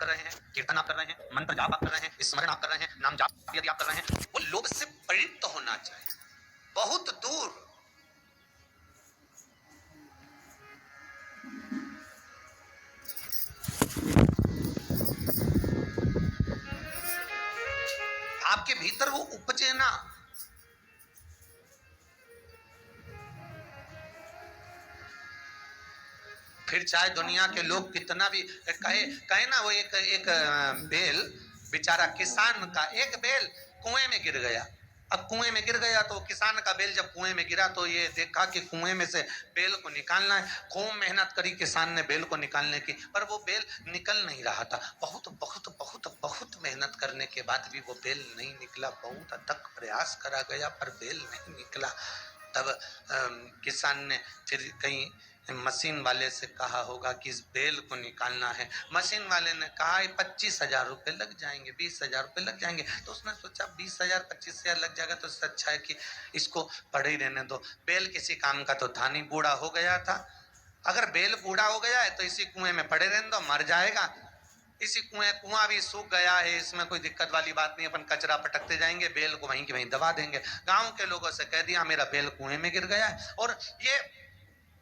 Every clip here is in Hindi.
कर रहे हैं, कीर्तन आप कर रहे हैं, मंत्र जाप आप कर रहे हैं, स्मरण आप कर रहे हैं, नाम जाप यदि आप कर रहे हैं, वो लोभ से पीड़ित तो होना चाहिए, बहुत दूर। आपके भीतर वो उपजे ना। फिर चाहे दुनिया के लोग कितना भी कहे ना, वो एक बेल बेचारा किसान का, एक बेल कुएं में गिर गया। अब कुएं में गिर गया तो किसान का बेल जब कुएं में गिरा तो ये देखा कि कुएं में से बेल को निकालना है। खूब मेहनत करी किसान ने बेल को निकालने की, पर वो बेल निकल नहीं रहा था। बहुत बहुत बहुत बहुत मेहनत करने के बाद भी वो बेल नहीं निकला। बहुत अथक प्रयास करा गया पर बेल नहीं निकला। तब किसान ने फिर कहीं मशीन वाले से कहा होगा कि इस बेल को निकालना है। मशीन वाले ने कहा 25,000 रुपये लग जाएंगे, 20,000 रुपये लग जाएंगे। तो उसने सोचा 20,000 25,000 लग जाएगा तो इससे अच्छा है कि इसको पड़े ही रहने दो। बेल किसी काम का तो था नहीं, बूढ़ा हो गया था। अगर बेल बूढ़ा हो गया है तो इसी कुएं में पड़े रहने दो, मर जाएगा। इसी कुआं भी सूख गया है, इसमें कोई दिक्कत वाली बात नहीं, अपन कचरा पटकते जाएंगे, बेल को वहीं के वहीं दबा देंगे। गांव के लोगों से कह दिया मेरा बेल कुएं में गिर गया है और ये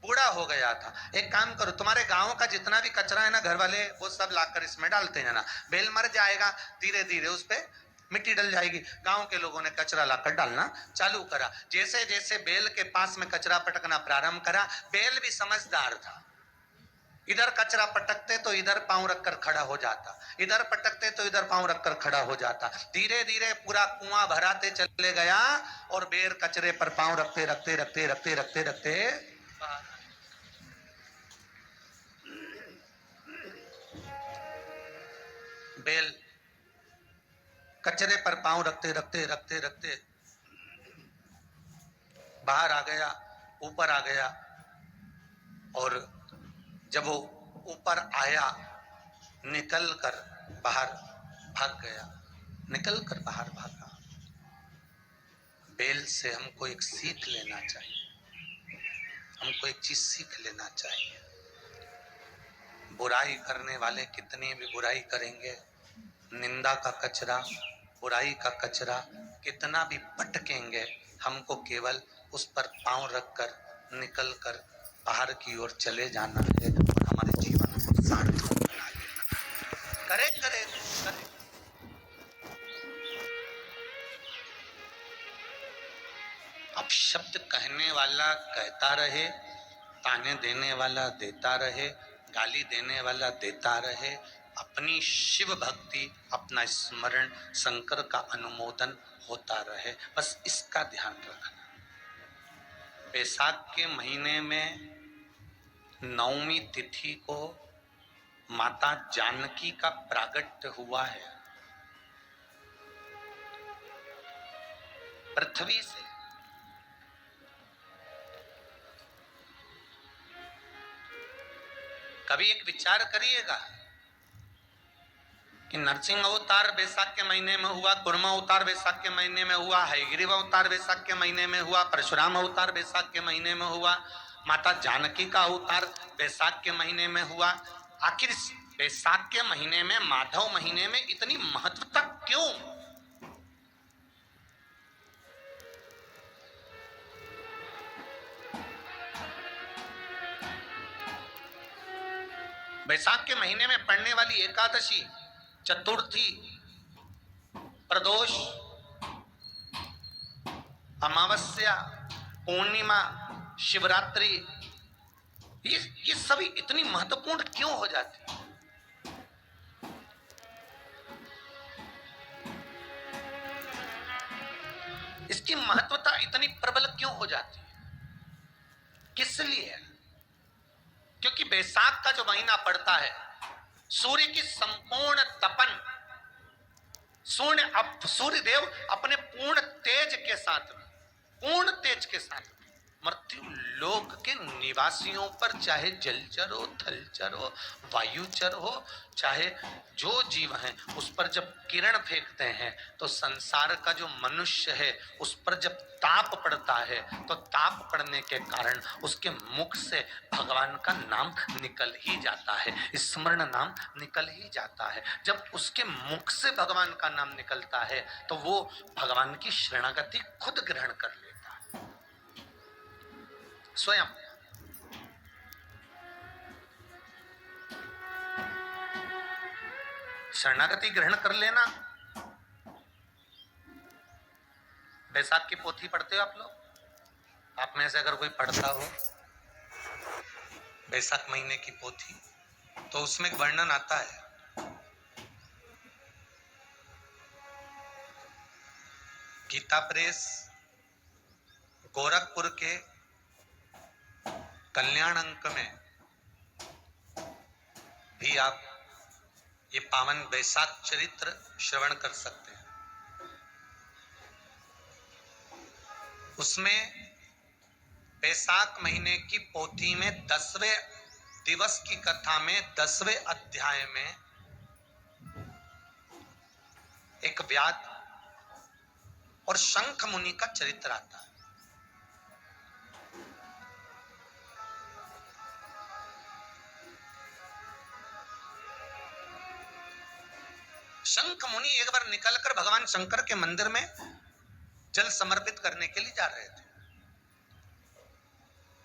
बूढ़ा हो गया था। एक काम करो, तुम्हारे गांव का जितना भी कचरा है ना, घर वाले वो सब लाकर इसमें डालते हैं ना, बेल मर जाएगा, धीरे धीरे उस पे मिट्टी डल जाएगी। गांव के लोगों ने कचरा लाकर डालना चालू करा। जैसे जैसे बेल के पास में कचरा पटकना प्रारंभ करा, बेल भी समझदार था। इधर कचरा पटकते तो इधर पांव रखकर खड़ा हो जाता, इधर पटकते तो इधर पांव रखकर खड़ा हो जाता। धीरे धीरे पूरा कुआं भराते चले गया और बेर कचरे पर पांव रखते रखते रखते रखते रखते रखते बेल कचरे पर पांव रखते रखते रखते रखते बाहर आ गया, ऊपर आ गया। और जब वो ऊपर आया, निकल कर बाहर भाग गया, निकल कर बाहर भागा। बेल से हमको एक सीख लेना चाहिए, हमको एक चीज सीख लेना चाहिए। बुराई करने वाले कितनी भी बुराई करेंगे, निंदा का कचरा, बुराई का कचरा कितना भी पटकेंगे, हमको केवल उस पर पांव रखकर निकल कर बाहर की ओर चले जाना है और हमारे जीवन को सार्थक बना लेना। करे करे करे। अब शब्द कहने वाला कहता रहे, ताने देने वाला देता रहे, गाली देने वाला देता रहे, अपनी शिव भक्ति, अपना स्मरण, शंकर का अनुमोदन होता रहे, बस इसका ध्यान रखना। बैसाख के महीने में नवमी तिथि को माता जानकी का प्रागट्य हुआ है। पृथ्वी से कभी एक विचार करिएगा कि नरसिंह अवतार बैसाख के महीने में हुआ, कुर्मा अवतार बैसाख के महीने में हुआ, हयग्रीव अवतार बैसाख के महीने में हुआ, परशुराम अवतार बैसाख के महीने में हुआ, माता जानकी का अवतार बैसाख के महीने में हुआ। आखिर बैसाख के महीने में, माधव महीने में इतनी महत्वता क्यों? बैसाख के महीने में पड़ने वाली एकादशी, चतुर्थी, प्रदोष, अमावस्या, पूर्णिमा, शिवरात्रि, ये सभी इतनी महत्वपूर्ण क्यों हो जाती है? इसकी महत्वता इतनी प्रबल क्यों हो जाती है? किस लिए? क्योंकि बैसाख का जो महीना पड़ता है, सूर्य की संपूर्ण तपन, सूर्य देव अपने पूर्ण तेज के साथ, पूर्ण तेज के साथ मृत्यु लोक के निवासियों पर, चाहे जलचर हो, थलचर हो, वायुचर हो, चाहे जो जीव हैं, उस पर जब किरण फेंकते हैं तो संसार का जो मनुष्य है उस पर जब ताप पड़ता है तो ताप पड़ने के कारण उसके मुख से भगवान का नाम निकल ही जाता है, स्मरण नाम निकल ही जाता है। जब उसके मुख से भगवान का नाम निकलता है तो वो भगवान की शरणागति खुद ग्रहण कर लेता है स्वयं। शरणागति ग्रहण कर लेना। बैसाख की पोथी पढ़ते हो आप लोग? आप में से अगर कोई पढ़ता हो बैसाख महीने की पोथी, तो उसमें एक वर्णन आता है, गीता प्रेस गोरखपुर के कल्याण अंक में भी आप ये पावन बैसाख चरित्र श्रवण कर सकते हैं। उसमें बैसाख महीने की पोथी में 10वें दिवस की कथा में 10वें अध्याय में एक व्याध और शंख मुनि का चरित्र आता है। शंख मुनि एक बार निकलकर भगवान शंकर के मंदिर में जल समर्पित करने के लिए जा रहे थे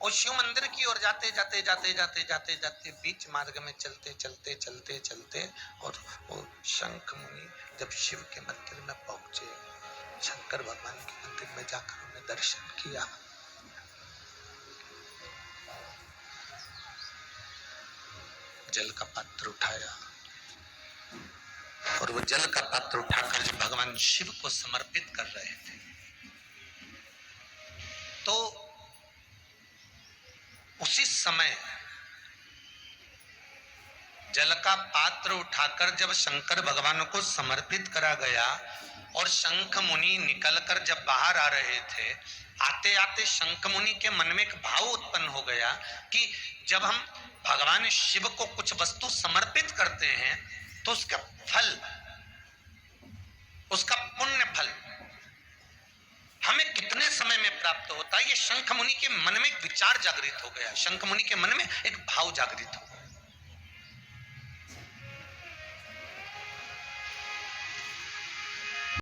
और शिव मंदिर की ओर जाते जाते जाते जाते जाते जाते बीच मार्ग में चलते चलते चलते चलते और वो शंख मुनि जब शिव के मंदिर में पहुंचे, शंकर भगवान के मंदिर में जाकर उन्हें दर्शन किया, जल का पात्र उठाया और वो जल का पात्र उठाकर जब भगवान शिव को समर्पित कर रहे थे तो उसी समय जल का पात्र उठाकर जब शंकर भगवान को समर्पित करा गया और शंख मुनि निकलकर जब बाहर आ रहे थे, आते आते शंख मुनि के मन में एक भाव उत्पन्न हो गया कि जब हम भगवान शिव को कुछ वस्तु समर्पित करते हैं तो उसका फल, उसका पुण्य फल हमें कितने समय में प्राप्त होता है। ये शंख मुनि के मन में एक विचार जागृत हो गया, शंख मुनि के मन में एक भाव जागृत हो गया।